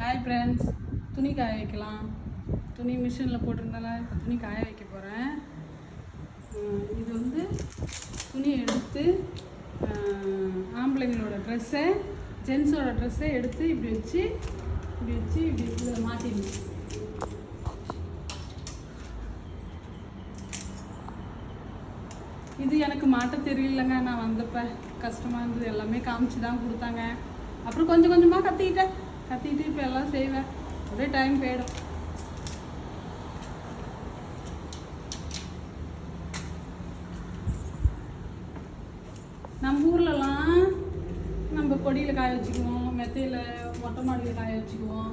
Hi friends, துணி காய வைக்கலாம். துணி மிஷினில் போட்டிருந்தால இப்போ துணி காய வைக்க போகிறேன். இது வந்து துணியை எடுத்து ஆம்பளைங்களோட ட்ரெஸ்ஸை ஜென்ஸோட ட்ரெஸ்ஸை எடுத்து இப்படி வச்சு இதில் மாட்டிடணும். இது எனக்கு மாட்ட தெரியலங்க. நான் வந்தப்போ கஷ்டமாக இருந்தது, எல்லாமே காமிச்சு தான் கொடுத்தாங்க. அப்புறம் கொஞ்சம் கொஞ்சமாக கத்திக்கிட்டு இப்போ எல்லாம் செய்வேன். அப்படியே டைம் போயிடும். நம்ம ஊர்லலாம் நம்ம கொடியில் காய வச்சுக்குவோம், மெத்தையில் மொட்டை மாடியில் காய வச்சுக்குவோம்.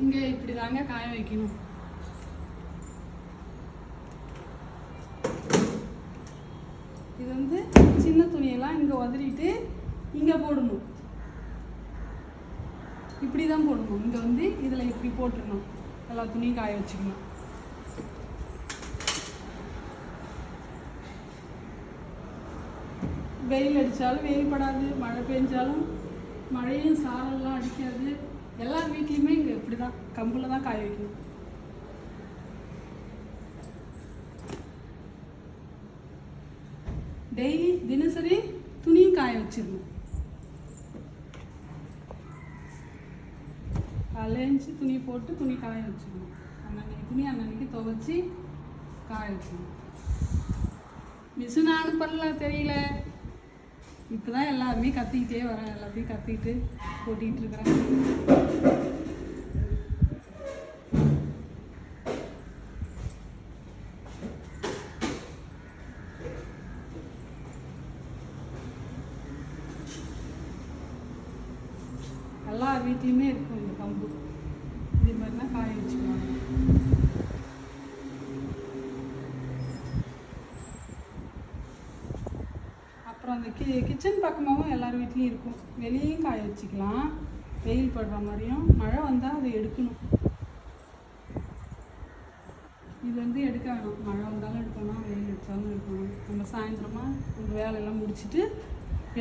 இங்கே இப்படி தாங்க காய வைக்கணும். இது வந்து சின்ன துணியெல்லாம் இங்கே உதறிட்டு இங்கே போடணும். இப்படி தான் போடணும். இங்கே வந்து இதில் இப்படி போட்டுடணும். எல்லா துணியும் காய வச்சுக்கணும். வெயில் அடித்தாலும் வெயில் படாது, மழை பெஞ்சாலும் மழையும் சாரெல்லாம் அடிக்காது. எல்லா வீட்லேயுமே இங்கே இப்படி தான் கம்பில் தான் காய வைக்கணும். டெய்லி தினசரி துணியும் காய வச்சிடணும். காலைஞ்சி துணி போட்டு துணி காய வச்சுக்கணும். அன்னன்னைக்கு துணி அன்னன்னைக்கு துவைச்சி காய வச்சுக்கணும். மிஷின் ஆன் பண்ணல தெரியல. இப்போ தான் எல்லாருமே கத்திக்கிட்டே வரேன். எல்லாத்தையும் கத்திக்கிட்டு போட்டிகிட்டு இருக்கிறேன். எல்லா வீட்லேயுமே இருக்கும் இந்த கம்பு. இதே மாதிரி தான் காய வச்சுக்குவாங்க. அப்புறம் அந்த கிச்சன் பக்கமாகவும் எல்லார் வீட்லேயும் இருக்கும். வெளியேயும் காய வச்சுக்கலாம், வெயில் படுற மாதிரியும். மழை வந்தால் அதை எடுக்கணும். இது வந்து எடுக்க வேணும். மழை வந்தாலும் எடுக்கணும், வெயில் அடித்தாலும் எடுக்கணும். நம்ம சாயந்தரமாக இந்த வேலையெல்லாம் முடிச்சுட்டு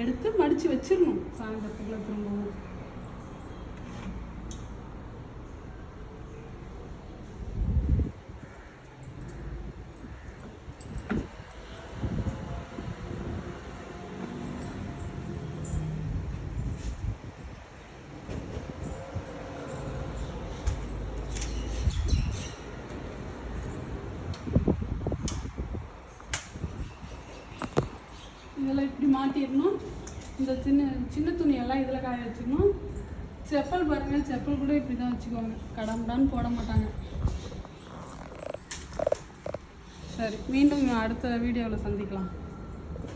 எடுத்து மடித்து வச்சிடணும். சாயந்தரத்துக்குள்ளே திரும்பவும் இதெல்லாம் இப்படி மாட்டிடணும். இந்த சின்ன துணியெல்லாம் இதில் காய வச்சுக்கணும். செப்பல் பாருங்கள், செப்பல் கூட இப்படி தான் வச்சுக்குவாங்க. கடம்படான்னு போட மாட்டாங்க. சரி, மீண்டும் அடுத்த வீடியோவில் சந்திக்கலாம்.